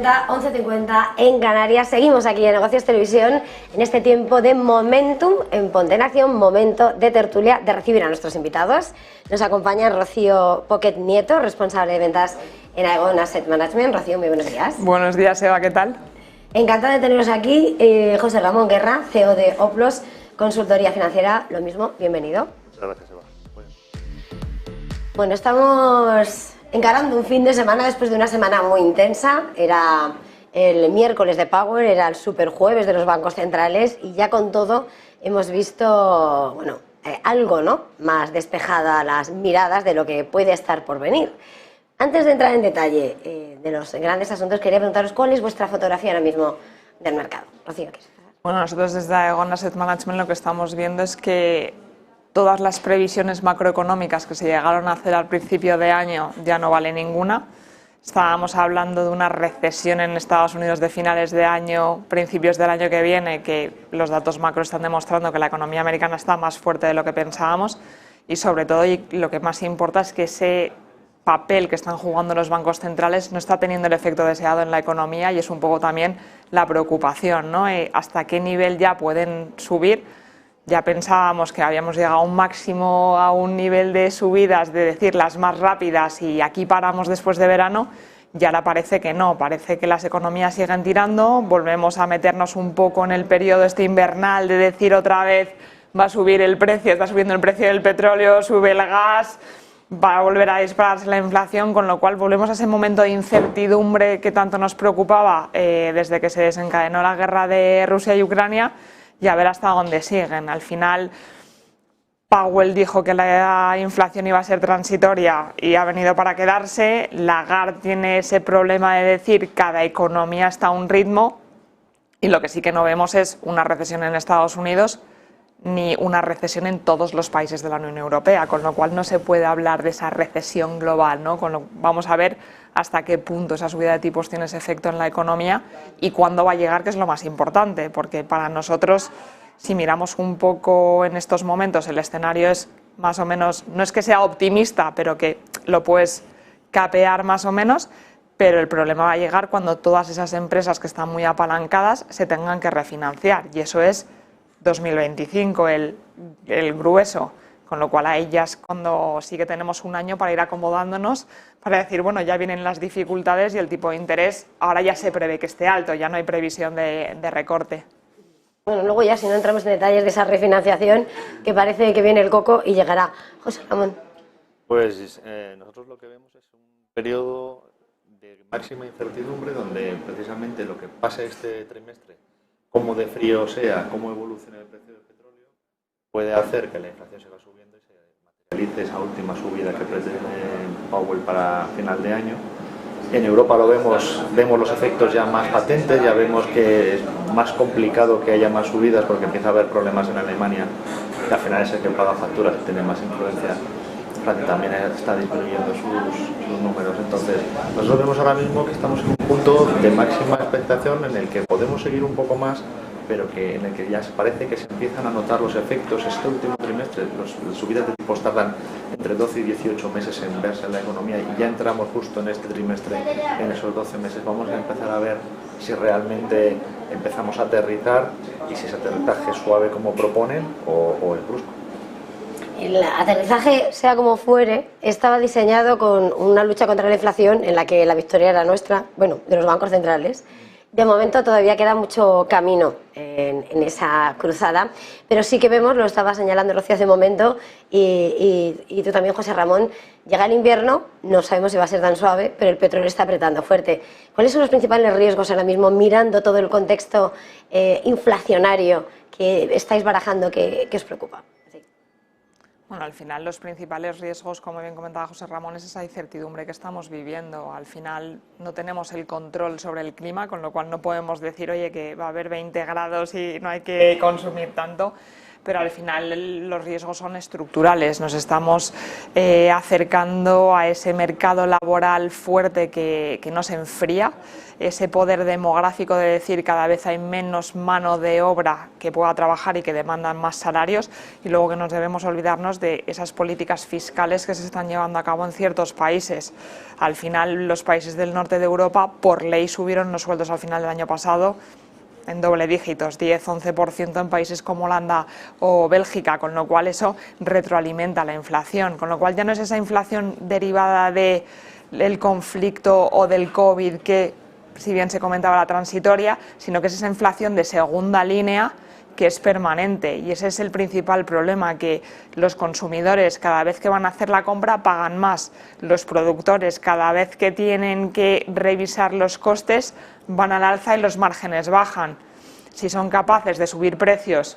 10:50, 11:50 en Canarias. Seguimos aquí en Negocios Televisión en este tiempo de Momentum en Ponte en Acción, momento de tertulia, de recibir a nuestros invitados. Nos acompaña Rocío Poquet Nieto, responsable de ventas en Aegon Asset Management. Rocío, muy buenos días. Buenos días, Eva, ¿qué tal? Encantada de teneros aquí. José Ramón Guerra, CEO de Oplos, consultoría financiera. Lo mismo, bienvenido. Muchas gracias, Eva. Bueno, estamos encarando un fin de semana después de una semana muy intensa. Era el miércoles de Power, era el superjueves de los bancos centrales y ya con todo hemos visto, bueno, algo, ¿no?, más despejada las miradas de lo que puede estar por venir. Antes de entrar en detalle de los grandes asuntos, quería preguntaros cuál es vuestra fotografía ahora mismo del mercado. Rocío, ¿qué es? Bueno, nosotros desde Aegon Asset Management lo que estamos viendo es que todas las previsiones macroeconómicas que se llegaron a hacer al principio de año ya no vale ninguna. Estábamos hablando de una recesión en Estados Unidos de finales de año, principios del año que viene, que los datos macro están demostrando que la economía americana está más fuerte de lo que pensábamos y sobre todo, y lo que más importa, es que ese papel que están jugando los bancos centrales no está teniendo el efecto deseado en la economía y es un poco también la preocupación, ¿no? Hasta qué nivel ya pueden subir. Ya pensábamos que habíamos llegado a un máximo, a un nivel de subidas, de decir las más rápidas, y aquí paramos después de verano, y ahora parece que no, parece que las economías siguen tirando, volvemos a meternos un poco en el periodo este invernal de decir otra vez va a subir el precio, está subiendo el precio del petróleo, sube el gas, va a volver a dispararse la inflación, con lo cual volvemos a ese momento de incertidumbre que tanto nos preocupaba desde que se desencadenó la guerra de Rusia y Ucrania, y a ver hasta dónde siguen. Al final, Powell dijo que la inflación iba a ser transitoria y ha venido para quedarse. Lagarde tiene ese problema de decir cada economía está a un ritmo, y lo que sí que no vemos es una recesión en Estados Unidos ni una recesión en todos los países de la Unión Europea, con lo cual no se puede hablar de esa recesión global, ¿no? Vamos a ver hasta qué punto esa subida de tipos tiene ese efecto en la economía y cuándo va a llegar, que es lo más importante, porque para nosotros, si miramos un poco en estos momentos, el escenario es más o menos, no es que sea optimista, pero que lo puedes capear más o menos, pero el problema va a llegar cuando todas esas empresas que están muy apalancadas se tengan que refinanciar, y eso es 2025, el grueso, con lo cual a ellas cuando sí que tenemos un año para ir acomodándonos, para decir, bueno, ya vienen las dificultades y el tipo de interés ahora ya se prevé que esté alto, ya no hay previsión de recorte. Bueno, luego ya si no entramos en detalles de esa refinanciación, que parece que viene el coco y llegará. José Ramón. Pues nosotros lo que vemos es un periodo de máxima incertidumbre donde precisamente lo que pase este trimestre, cómo de frío sea, cómo evolucione el precio del petróleo, puede hacer que la inflación siga subiendo y se materialice esa última subida que pretende Powell para final de año. En Europa lo vemos los efectos ya más patentes, ya vemos que es más complicado que haya más subidas porque empieza a haber problemas en Alemania, que al final es el que paga facturas y tiene más influencia. Francia también está disminuyendo sus números. Entonces, nosotros vemos ahora mismo que estamos en un punto de máxima expectación en el que podemos seguir un poco más, pero en el que ya parece que se empiezan a notar los efectos. Este último trimestre, las subidas de tipos tardan entre 12 y 18 meses en verse en la economía, y ya entramos justo en este trimestre, en esos 12 meses. Vamos a empezar a ver si realmente empezamos a aterrizar y si ese aterrizaje es suave como proponen o es brusco. El aterrizaje, sea como fuere, estaba diseñado con una lucha contra la inflación en la que la victoria era nuestra, bueno, de los bancos centrales. De momento todavía queda mucho camino en esa cruzada, pero sí que vemos, lo estaba señalando Rocío hace un momento, y tú también, José Ramón, llega el invierno, no sabemos si va a ser tan suave, pero el petróleo está apretando fuerte. ¿Cuáles son los principales riesgos ahora mismo, mirando todo el contexto inflacionario que estáis barajando, que os preocupa? Bueno, al final los principales riesgos, como bien comentaba José Ramón, es esa incertidumbre que estamos viviendo. Al final no tenemos el control sobre el clima, con lo cual no podemos decir, oye, que va a haber 20 grados y no hay que consumir tanto. pero al final los riesgos son estructurales. Nos estamos acercando a ese mercado laboral fuerte que no se enfría, ese poder demográfico de decir cada vez hay menos mano de obra que pueda trabajar y que demandan más salarios, y luego que nos debemos olvidarnos de esas políticas fiscales que se están llevando a cabo en ciertos países. Al final los países del norte de Europa por ley subieron los sueldos al final del año pasado en doble dígitos, 10-11% en países como Holanda o Bélgica, con lo cual eso retroalimenta la inflación, con lo cual ya no es esa inflación derivada del conflicto o del COVID que, si bien se comentaba, la transitoria, sino que es esa inflación de segunda línea que es permanente, y ese es el principal problema, que los consumidores cada vez que van a hacer la compra pagan más, los productores cada vez que tienen que revisar los costes van al alza y los márgenes bajan. Si son capaces de subir precios,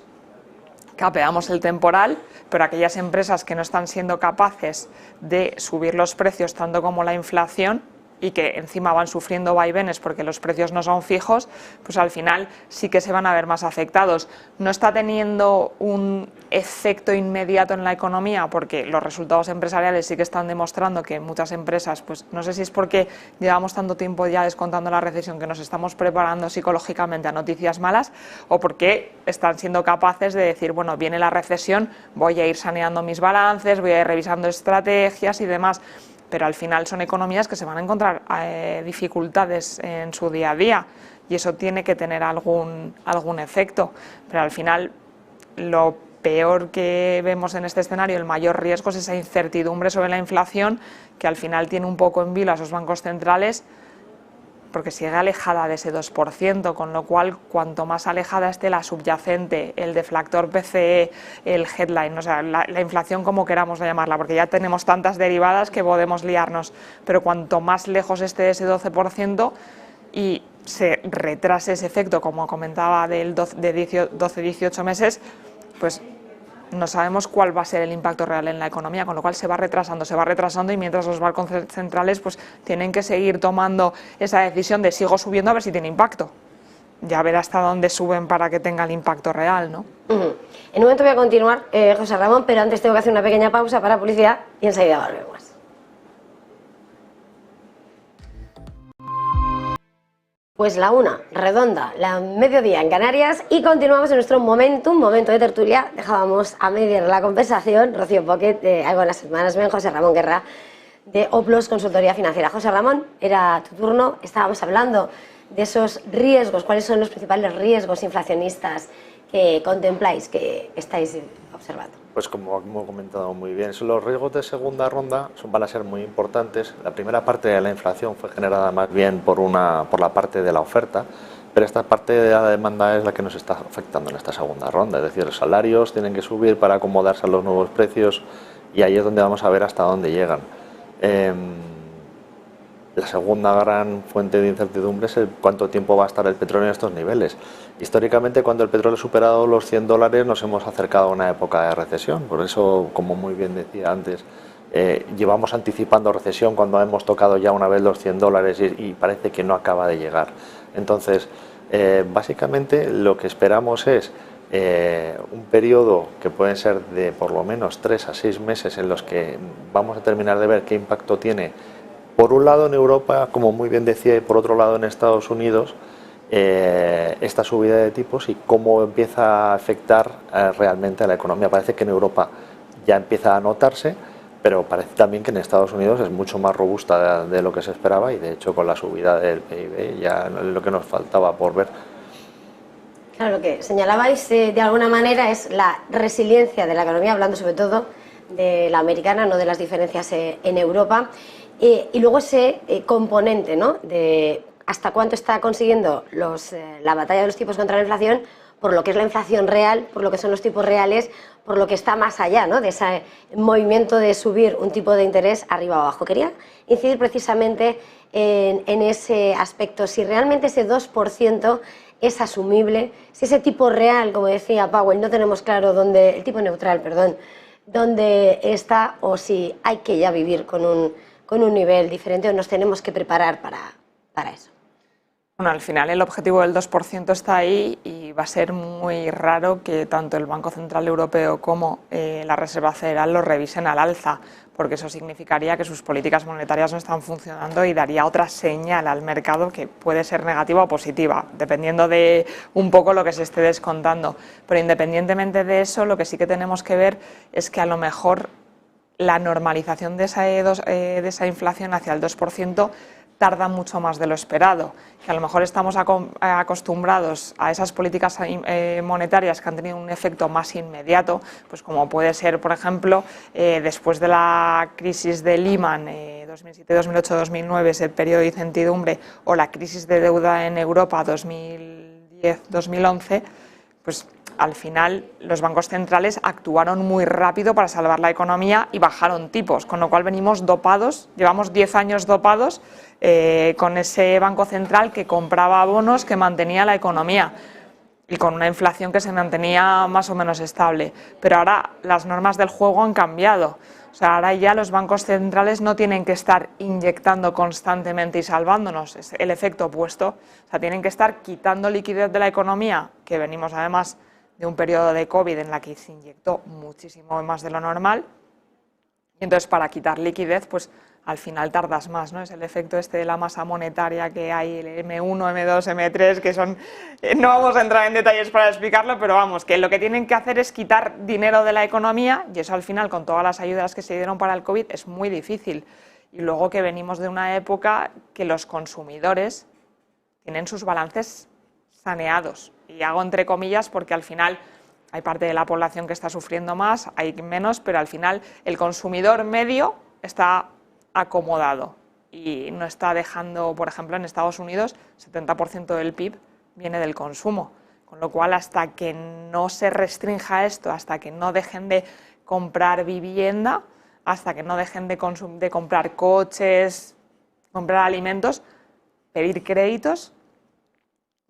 capeamos el temporal, pero aquellas empresas que no están siendo capaces de subir los precios tanto como la inflación, y que encima van sufriendo vaivenes porque los precios no son fijos, pues al final sí que se van a ver más afectados. No está teniendo un efecto inmediato en la economía porque los resultados empresariales sí que están demostrando que muchas empresas, pues no sé si es porque llevamos tanto tiempo ya descontando la recesión que nos estamos preparando psicológicamente a noticias malas, o porque están siendo capaces de decir, bueno, viene la recesión, voy a ir saneando mis balances, voy a ir revisando estrategias y demás. Pero al final son economías que se van a encontrar dificultades en su día a día, y eso tiene que tener algún efecto. Pero al final lo peor que vemos en este escenario, el mayor riesgo, es esa incertidumbre sobre la inflación, que al final tiene un poco en vilo a esos bancos centrales, porque sigue alejada de ese 2%, con lo cual cuanto más alejada esté la subyacente, el deflactor PCE, el headline, o sea, la inflación como queramos llamarla, porque ya tenemos tantas derivadas que podemos liarnos, pero cuanto más lejos esté de ese 12% y se retrase ese efecto, como comentaba, de 12-18 meses, pues no sabemos cuál va a ser el impacto real en la economía, con lo cual se va retrasando, y mientras los bancos centrales pues tienen que seguir tomando esa decisión de sigo subiendo a ver si tiene impacto. Ya ver hasta dónde suben para que tenga el impacto real, ¿no? En un momento voy a continuar, José Ramón, pero antes tengo que hacer una pequeña pausa para publicidad y enseguida volvemos. Pues la una, redonda, la mediodía en Canarias, y continuamos en nuestro momento de tertulia. Dejábamos a mediar la conversación Rocío Pocket de Aigona Asset Management, José Ramón Guerra de Oplos Consultoría Financiera. José Ramón, era tu turno, estábamos hablando de esos riesgos. ¿Cuáles son los principales riesgos inflacionistas que contempláis, que estáis observando? Pues como hemos comentado muy bien, los riesgos de segunda ronda van a ser muy importantes. La primera parte de la inflación fue generada más bien por la parte de la oferta, pero esta parte de la demanda es la que nos está afectando en esta segunda ronda. Es decir, los salarios tienen que subir para acomodarse a los nuevos precios, y ahí es donde vamos a ver hasta dónde llegan. La segunda gran fuente de incertidumbre es cuánto tiempo va a estar el petróleo en estos niveles. Históricamente, cuando el petróleo ha superado los $100, nos hemos acercado a una época de recesión. Por eso, como muy bien decía antes, llevamos anticipando recesión cuando hemos tocado ya una vez los $100 y parece que no acaba de llegar. Entonces, básicamente lo que esperamos es un periodo que puede ser de por lo menos 3 a 6 meses en los que vamos a terminar de ver qué impacto tiene, por un lado en Europa, como muy bien decía, y por otro lado en Estados Unidos, esta subida de tipos y cómo empieza a afectar realmente a la economía. Parece que en Europa ya empieza a notarse, pero parece también que en Estados Unidos es mucho más robusta de lo que se esperaba, y de hecho con la subida del PIB ya es lo que nos faltaba por ver. Claro, lo que señalabais de alguna manera es la resiliencia de la economía, hablando sobre todo de la americana, no de las diferencias en Europa. Y luego ese componente, ¿no?, de hasta cuánto está consiguiendo la batalla de los tipos contra la inflación, por lo que es la inflación real, por lo que son los tipos reales, por lo que está más allá, ¿no?, de ese movimiento de subir un tipo de interés arriba o abajo. Quería incidir precisamente en ese aspecto, si realmente ese 2% es asumible, si ese tipo real, como decía Powell, no tenemos claro dónde, el tipo neutral, perdón, dónde está, o si hay que ya vivir con un nivel diferente, o nos tenemos que preparar para eso. Bueno, al final el objetivo del 2% está ahí y va a ser muy raro que tanto el Banco Central Europeo como la Reserva Federal lo revisen al alza, porque eso significaría que sus políticas monetarias no están funcionando y daría otra señal al mercado que puede ser negativa o positiva, dependiendo de un poco lo que se esté descontando. Pero independientemente de eso, lo que sí que tenemos que ver es que a lo mejor la normalización de esa inflación hacia el 2% tarda mucho más de lo esperado, que a lo mejor estamos acostumbrados a esas políticas monetarias que han tenido un efecto más inmediato, pues como puede ser, por ejemplo, después de la crisis de Lehman, 2007, 2008, 2009, ese periodo de incertidumbre, o la crisis de deuda en Europa, 2010, 2011, pues al final los bancos centrales actuaron muy rápido para salvar la economía y bajaron tipos, con lo cual venimos dopados, llevamos 10 años dopados con ese banco central que compraba bonos que mantenía la economía y con una inflación que se mantenía más o menos estable. Pero ahora las normas del juego han cambiado. O sea, ahora ya los bancos centrales no tienen que estar inyectando constantemente y salvándonos, es el efecto opuesto. O sea, tienen que estar quitando liquidez de la economía, que venimos además de un periodo de COVID en la que se inyectó muchísimo más de lo normal. Y entonces, para quitar liquidez, pues al final tardas más, ¿no? Es el efecto este de la masa monetaria que hay, el M1, M2, M3, que son... No vamos a entrar en detalles para explicarlo, pero vamos, que lo que tienen que hacer es quitar dinero de la economía, y eso al final, con todas las ayudas que se dieron para el COVID, es muy difícil. Y luego que venimos de una época que los consumidores tienen sus balances saneados. Y hago entre comillas porque al final hay parte de la población que está sufriendo más, hay menos, pero al final el consumidor medio está acomodado y no está dejando, por ejemplo, en Estados Unidos, 70% del PIB viene del consumo, con lo cual hasta que no se restrinja esto, hasta que no dejen de comprar vivienda, hasta que no dejen de comprar coches, comprar alimentos, pedir créditos,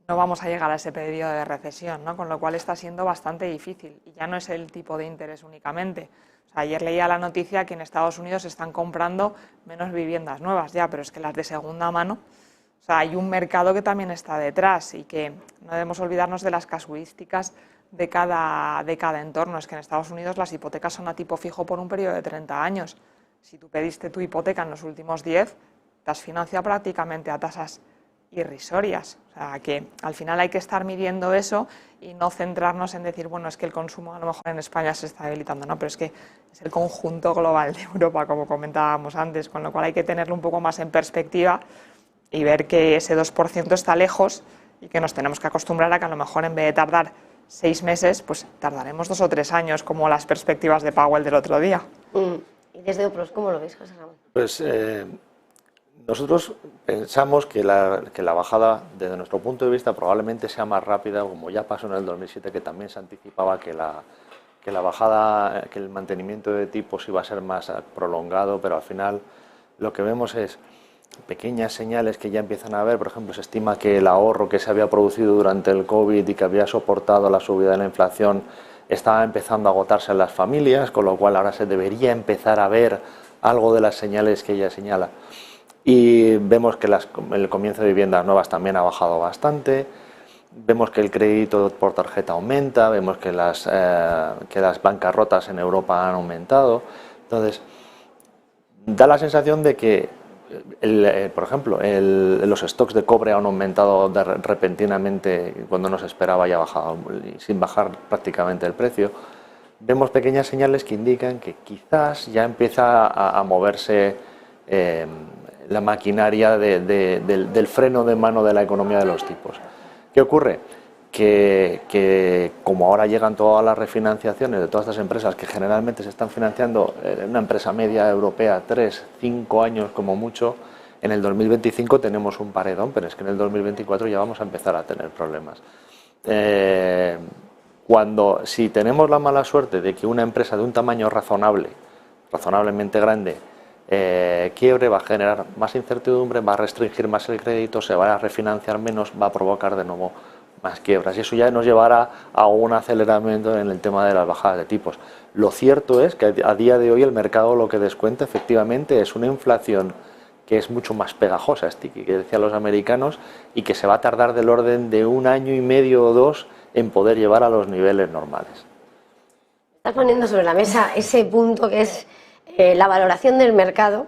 no vamos a llegar a ese periodo de recesión, ¿no? Con lo cual está siendo bastante difícil y ya no es el tipo de interés únicamente. O sea, ayer leía la noticia que en Estados Unidos se están comprando menos viviendas nuevas ya, pero es que las de segunda mano, o sea, hay un mercado que también está detrás y que no debemos olvidarnos de las casuísticas de cada entorno. Es que en Estados Unidos las hipotecas son a tipo fijo por un periodo de 30 años. Si tú pediste tu hipoteca en los últimos 10, te has financiado prácticamente a tasas irrisorias. O sea, que al final hay que estar midiendo eso y no centrarnos en decir, bueno, es que el consumo a lo mejor en España se está debilitando, no, pero es que es el conjunto global de Europa, como comentábamos antes, con lo cual hay que tenerlo un poco más en perspectiva y ver que ese 2% está lejos y que nos tenemos que acostumbrar a que a lo mejor en vez de tardar 6 meses, pues tardaremos 2 o 3 años, como las perspectivas de Powell del otro día. ¿Y desde Opros cómo lo veis, José Ramón? Pues nosotros pensamos que la bajada, desde nuestro punto de vista, probablemente sea más rápida, como ya pasó en el 2007, que también se anticipaba que la bajada, que el mantenimiento de tipos iba a ser más prolongado, pero al final lo que vemos es pequeñas señales que ya empiezan a haber. Por ejemplo, se estima que el ahorro que se había producido durante el COVID y que había soportado la subida de la inflación estaba empezando a agotarse en las familias, con lo cual ahora se debería empezar a ver algo de las señales que ella señala. Y vemos que el comienzo de viviendas nuevas también ha bajado bastante, vemos que el crédito por tarjeta aumenta, vemos que las bancarrotas en Europa han aumentado. Entonces, da la sensación de que, por ejemplo, los stocks de cobre han aumentado repentinamente cuando no se esperaba y ha bajado, sin bajar prácticamente el precio. Vemos pequeñas señales que indican que quizás ya empieza a moverse la maquinaria del freno de mano de la economía de los tipos. ¿Qué ocurre? Que como ahora llegan todas las refinanciaciones de todas estas empresas que generalmente se están financiando en una empresa media europea 3-5 años como mucho, en el 2025 tenemos un paredón, pero es que en el 2024 ya vamos a empezar a tener problemas. Si tenemos la mala suerte de que una empresa de un tamaño razonablemente grande, quiebre, va a generar más incertidumbre, va a restringir más el crédito, se va a refinanciar menos, va a provocar de nuevo más quiebras y eso ya nos llevará a un aceleramiento en el tema de las bajadas de tipos. Lo cierto es que a día de hoy el mercado lo que descuenta efectivamente es una inflación que es mucho más pegajosa, sticky, que decían los americanos, y que se va a tardar del orden de 1 año y medio o 2 en poder llevar a los niveles normales. Estás poniendo sobre la mesa ese punto que es la valoración del mercado,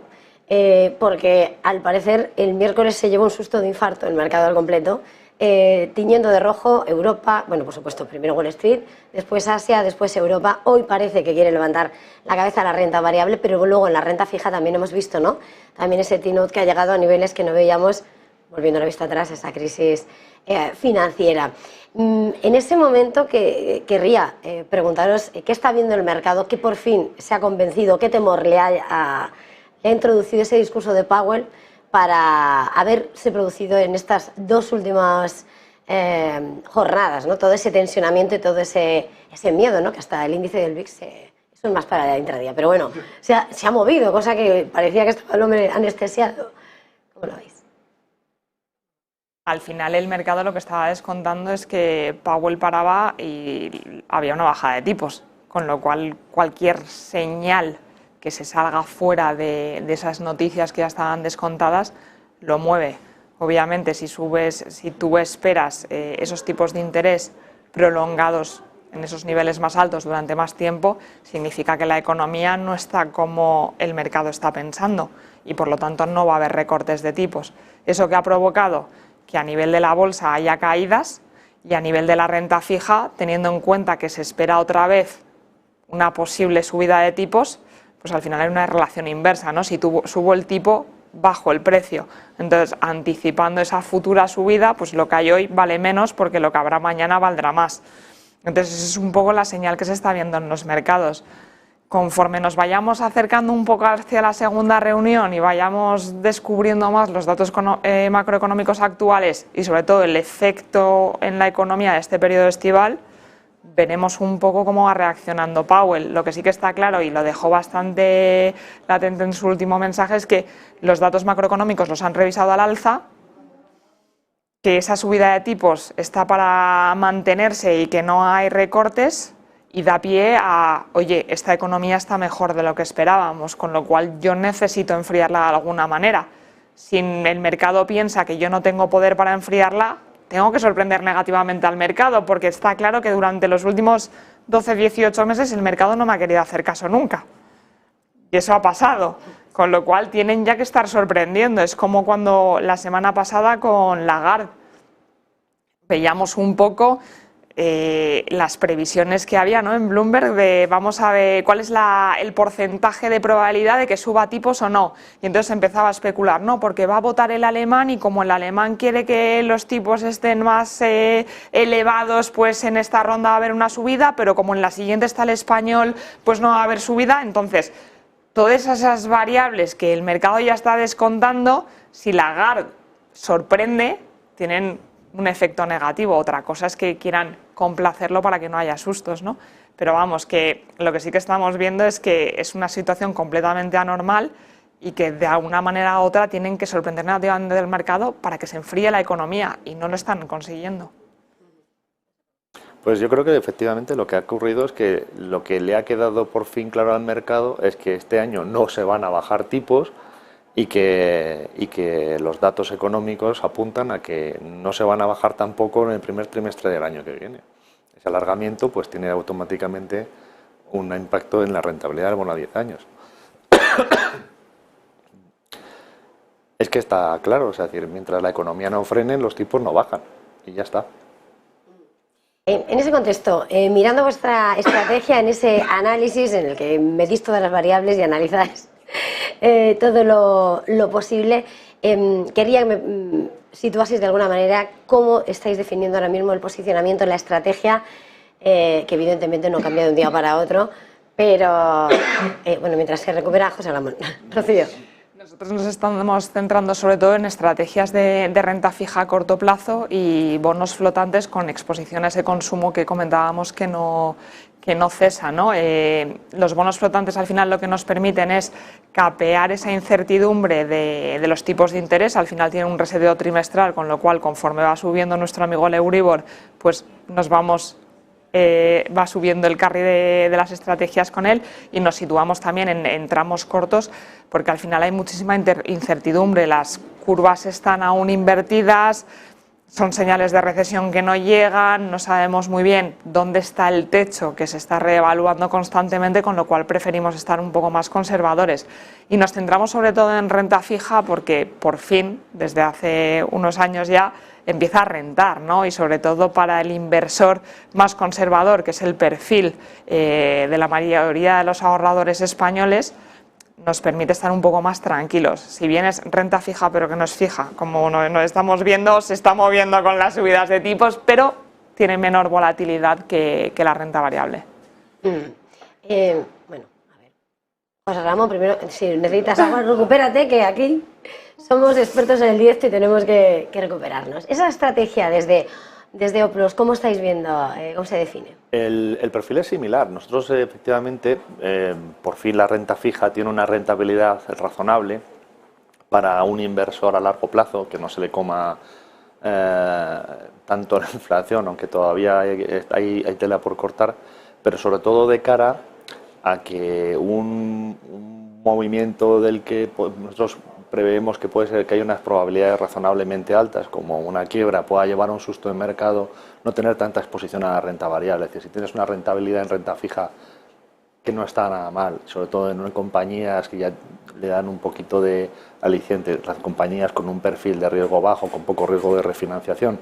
porque al parecer el miércoles se llevó un susto de infarto el mercado al completo, tiñendo de rojo Europa, bueno, por supuesto, primero Wall Street, después Asia, después Europa. Hoy parece que quiere levantar la cabeza a la renta variable, pero luego en la renta fija también hemos visto, ¿no? También ese T-Note que ha llegado a niveles que no veíamos, volviendo la vista atrás, esa crisis financiera. En ese momento querría preguntaros qué está viendo el mercado, qué por fin se ha convencido, qué temor le ha introducido ese discurso de Powell para haberse producido en estas 2 últimas jornadas, ¿no? Todo ese tensionamiento y todo ese miedo, ¿no? Que hasta el índice del VIX eso es más para la intradía, pero bueno, se ha movido, cosa que parecía que estaba el hombre anestesiado. ¿Cómo lo veis? Al final el mercado lo que estaba descontando es que Powell paraba y había una bajada de tipos, con lo cual cualquier señal que se salga fuera de esas noticias que ya estaban descontadas lo mueve. Obviamente si tú esperas esos tipos de interés prolongados en esos niveles más altos durante más tiempo, significa que la economía no está como el mercado está pensando y por lo tanto no va a haber recortes de tipos. ¿Eso que ha provocado? Que a nivel de la bolsa haya caídas y a nivel de la renta fija, teniendo en cuenta que se espera otra vez una posible subida de tipos, pues al final hay una relación inversa, ¿no? Si subo el tipo, bajo el precio. Entonces, anticipando esa futura subida, pues lo que hay hoy vale menos porque lo que habrá mañana valdrá más. Entonces, esa es un poco la señal que se está viendo en los mercados. Conforme nos vayamos acercando un poco hacia la segunda reunión y vayamos descubriendo más los datos macroeconómicos actuales y sobre todo el efecto en la economía de este periodo estival, veremos un poco cómo va reaccionando Powell. Lo que sí que está claro, y lo dejó bastante latente en su último mensaje, es que los datos macroeconómicos los han revisado al alza, que esa subida de tipos está para mantenerse y que no hay recortes, y da pie a, oye, esta economía está mejor de lo que esperábamos, con lo cual yo necesito enfriarla de alguna manera. Si el mercado piensa que yo no tengo poder para enfriarla, tengo que sorprender negativamente al mercado, porque está claro que durante los últimos 12-18 meses el mercado no me ha querido hacer caso nunca. Y eso ha pasado, con lo cual tienen ya que estar sorprendiendo. Es como cuando la semana pasada con Lagarde veíamos un poco las previsiones que había, ¿no?, en Bloomberg de vamos a ver cuál es el porcentaje de probabilidad de que suba tipos o no. Y entonces empezaba a especular, no, porque va a votar el alemán y como el alemán quiere que los tipos estén más elevados, pues en esta ronda va a haber una subida, pero como en la siguiente está el español, pues no va a haber subida. Entonces, todas esas variables que el mercado ya está descontando, si Lagarde sorprende, tienen un efecto negativo. Otra cosa es que quieran complacerlo para que no haya sustos, ¿no? Pero vamos, que lo que sí que estamos viendo es que es una situación completamente anormal y que de alguna manera u otra tienen que sorprender negativamente del mercado para que se enfríe la economía y no lo están consiguiendo. Pues yo creo que efectivamente lo que ha ocurrido es que lo que le ha quedado por fin claro al mercado es que este año no se van a bajar tipos y que los datos económicos apuntan a que no se van a bajar tampoco en el primer trimestre del año que viene. Ese alargamiento pues tiene automáticamente un impacto en la rentabilidad del bono a 10 años. Es que está claro, es decir, mientras la economía no frene, los tipos no bajan y ya está. En ese contexto, mirando vuestra estrategia, en ese análisis en el que medís todas las variables y analizáis todo lo posible, quería que me situaseis de alguna manera cómo estáis definiendo ahora mismo el posicionamiento, la estrategia, que evidentemente no cambia de un día para otro, pero bueno, mientras se recupera José Ramón. Rocío. Nosotros nos estamos centrando sobre todo en estrategias de renta fija a corto plazo y bonos flotantes con exposiciones de consumo que comentábamos que no cesa, ¿no? Los bonos flotantes al final lo que nos permiten es capear esa incertidumbre de los tipos de interés. Al final tienen un reseteo trimestral, con lo cual conforme va subiendo nuestro amigo el Euribor, pues nos vamos va subiendo el carry de las estrategias con él, y nos situamos también en tramos cortos, porque al final hay muchísima incertidumbre, las curvas están aún invertidas, son señales de recesión que no llegan, no sabemos muy bien dónde está el techo, que se está reevaluando constantemente, con lo cual preferimos estar un poco más conservadores. Y nos centramos sobre todo en renta fija porque por fin, desde hace unos años ya, empieza a rentar, ¿no? Y sobre todo para el inversor más conservador, que es el perfil de la mayoría de los ahorradores españoles, nos permite estar un poco más tranquilos. Si bien es renta fija pero que no es fija, como no estamos viendo, se está moviendo con las subidas de tipos, pero tiene menor volatilidad que la renta variable. Bueno, a ver, José Ramón, primero, si necesitas algo, recupérate, que aquí somos expertos en el directo y tenemos que recuperarnos. Esa estrategia desde Oplos, ¿cómo estáis viendo? ¿Cómo se define? El perfil es similar. Nosotros, efectivamente, por fin la renta fija tiene una rentabilidad razonable para un inversor a largo plazo, que no se le coma tanto la inflación, aunque todavía hay tela por cortar, pero sobre todo de cara a que un movimiento del que nosotros preveemos que puede ser que haya unas probabilidades razonablemente altas, como una quiebra, pueda llevar a un susto de mercado, no tener tanta exposición a la renta variable. Es decir, si tienes una rentabilidad en renta fija que no está nada mal, sobre todo en compañías que ya le dan un poquito de aliciente, las compañías con un perfil de riesgo bajo, con poco riesgo de refinanciación,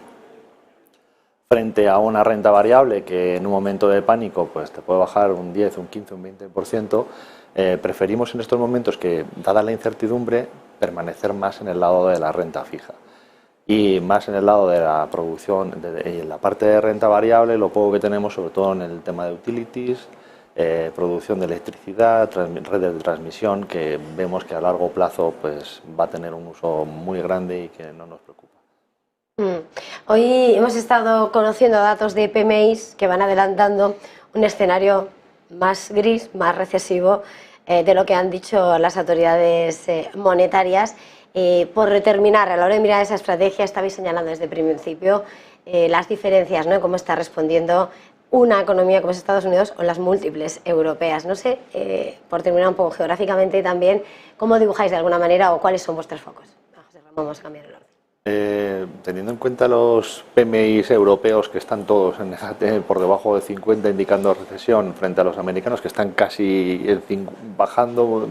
frente a una renta variable que en un momento de pánico pues te puede bajar un 10, un 15, un 20%, preferimos en estos momentos, que dada la incertidumbre, permanecer más en el lado de la renta fija y más en el lado de la producción, en la parte de renta variable, lo poco que tenemos, sobre todo en el tema de utilities, producción de electricidad, redes de transmisión, que vemos que a largo plazo pues va a tener un uso muy grande y que no nos preocupa. Hoy hemos estado conociendo datos de PMIs que van adelantando un escenario más gris, más recesivo de lo que han dicho las autoridades monetarias. Por terminar, a la hora de mirar esa estrategia, estabais señalando desde el principio las diferencias, ¿no? Cómo está respondiendo una economía como es Estados Unidos o las múltiples europeas. No sé, por terminar un poco geográficamente también, ¿cómo dibujáis de alguna manera o cuáles son vuestros focos? José Ramón, vamos a cambiar el orden. Teniendo en cuenta los PMIs europeos, que están todos por debajo de 50 indicando recesión, frente a los americanos que están casi bajando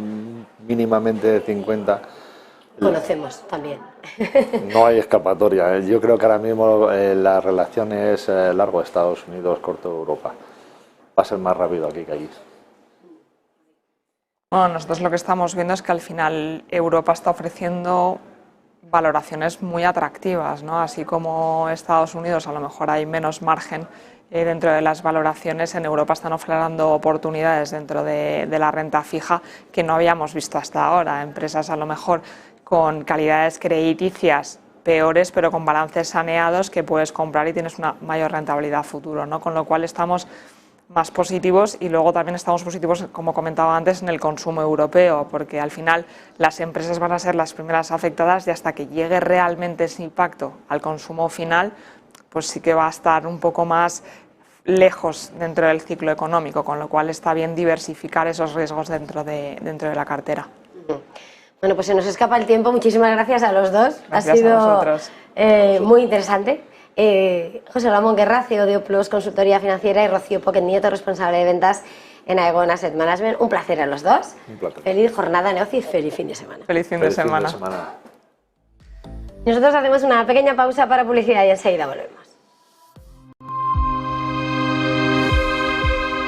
mínimamente de 50, conocemos también. No hay escapatoria. Yo creo que ahora mismo la relación es largo Estados Unidos, corto Europa. Va a ser más rápido aquí que allí. Bueno, nosotros lo que estamos viendo es que al final Europa está ofreciendo valoraciones muy atractivas, ¿no? Así como Estados Unidos a lo mejor hay menos margen dentro de las valoraciones, en Europa están ofreciendo oportunidades dentro de la renta fija que no habíamos visto hasta ahora. Empresas a lo mejor con calidades crediticias peores, pero con balances saneados que puedes comprar y tienes una mayor rentabilidad futuro, ¿no? Con lo cual estamos más positivos, y luego también estamos positivos, como comentaba antes, en el consumo europeo, porque al final las empresas van a ser las primeras afectadas y hasta que llegue realmente ese impacto al consumo final, pues sí que va a estar un poco más lejos dentro del ciclo económico, con lo cual está bien diversificar esos riesgos dentro de la cartera. Bueno, pues se nos escapa el tiempo. Muchísimas gracias a los dos. Gracias, ha sido a vosotros. Muy interesante. José Ramón Guerra, CEO de Oplos Consultoría Financiera, y Rocío Poquet Nieto, responsable de ventas en Aegon Asset Management. Un placer a los dos. Un placer. Feliz jornada de negocio y feliz fin de semana. Feliz fin de semana. Nosotros hacemos una pequeña pausa para publicidad y enseguida volvemos.